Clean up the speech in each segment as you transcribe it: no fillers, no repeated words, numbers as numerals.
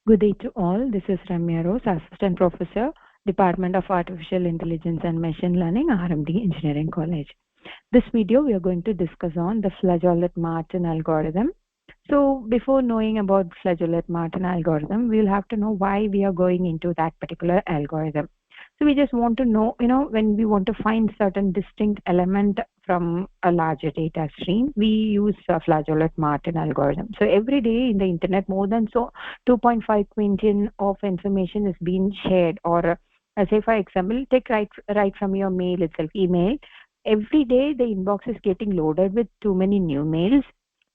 Good day to all. This is REMYA Rose, Assistant Professor, Department of Artificial Intelligence and Machine Learning, RMD Engineering College. This video we are going to discuss on the Flageolet-Martin algorithm. So before knowing about Flageolet-Martin algorithm, we will have to know why we are going into that particular algorithm. So we just want to know, when we want to find certain distinct element from a larger data stream, we use Flageolet-Martin algorithm. So every day in the internet, more than 2.5 quintillion of information is being shared, or say for example, take right from your mail itself, email. Every day the inbox is getting loaded with too many new mails.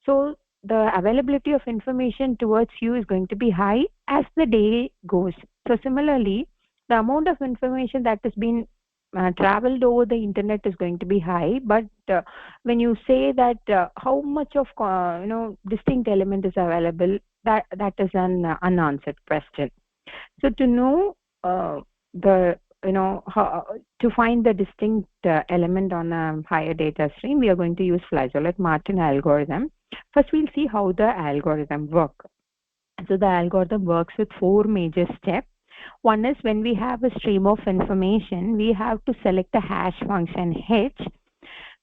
So the availability of information towards you is going to be high as the day goes. So similarly, the amount of information that has been traveled over the internet is going to be high, but when you say that how much of distinct element is available, that is an unanswered question. So to know to find the distinct element on a higher data stream, we are going to use Flageolet-Martin algorithm. First, we'll see how the algorithm works. So the algorithm works with 4 major steps. One is when we have a stream of information, we have to select a hash function h.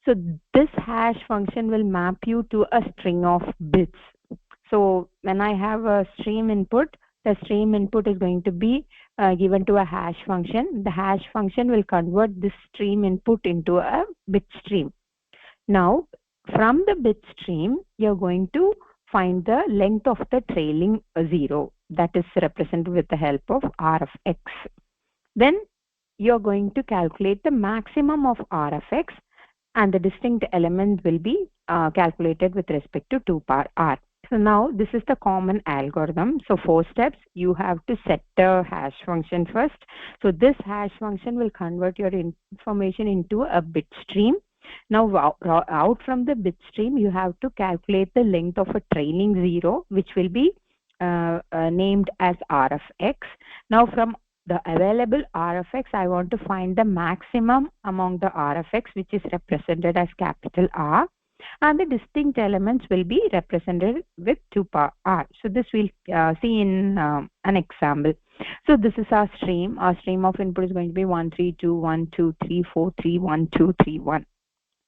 So this hash function will map you to a string of bits. So when I have a stream input, the stream input is going to be given to a hash function. The hash function will convert this stream input into a bit stream. Now, from the bit stream, you're going to find the length of the trailing 0. That is represented with the help of r of x. Then you're going to calculate the maximum of r of x, and the distinct element will be calculated with respect to 2 power r. So now this is the common algorithm. So 4 steps. You have to set the hash function first. So this hash function will convert your information into a bit stream. Now out from the bit stream, you have to calculate the length of a trailing 0, which will be named as r of x. Now from the available r of x, I want to find the maximum among the r of x, which is represented as capital R, and the distinct elements will be represented with 2 power r. So this we'll see in an example. So this is our stream. Our stream of input is going to be 1 3 2 1 2 3 4 3 1 2 3 1.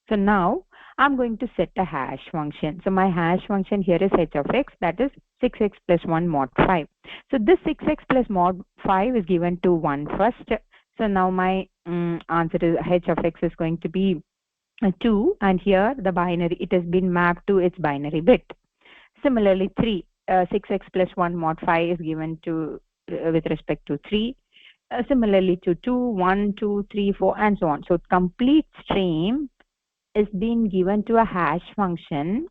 So now I'm going to set a hash function. So my hash function here is h of x, that is 6x plus 1 mod 5. So this 6x plus mod 5 is given to 1 first. So now my answer is h of x is going to be 2, and here the binary, it has been mapped to its binary bit. Similarly, 3, 6x plus 1 mod 5 is given to with respect to 3. Similarly to 2, 1, 2, 3, 4, and so on. So complete stream is being given to a hash function,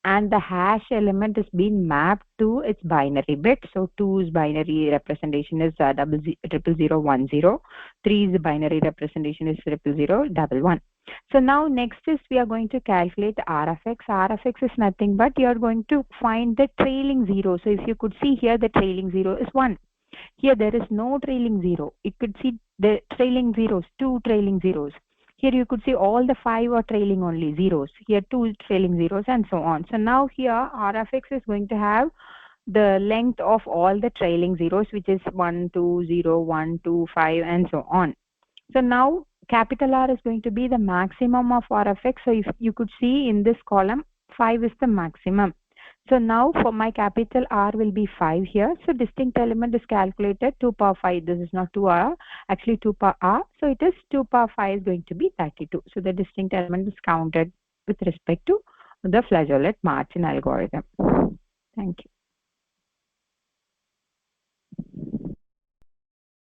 and the hash element is being mapped to its binary bit. So 2's binary representation is 00010. 3's binary representation is 00011. So now next is we are going to calculate r of x. R of x is nothing but you are going to find the trailing 0. So if you could see here, the trailing 0 is 1. Here there is no trailing 0. You could see the trailing zeros, 2 trailing zeros. Here you could see all the 5 are trailing only zeros. Here 2 trailing zeros, and so on. So now here r of x is going to have the length of all the trailing zeros, which is 1, 2, 0, 1, 2, 5, and so on. So now capital R is going to be the maximum of r of x. So if you could see in this column, 5 is the maximum. So now for my capital R will be 5 here. So distinct element is calculated 2 power 5. This is not 2 R, actually 2 power R. So it is 2 power 5 is going to be 32. So the distinct element is counted with respect to the Flageolet-Martin algorithm. Thank you.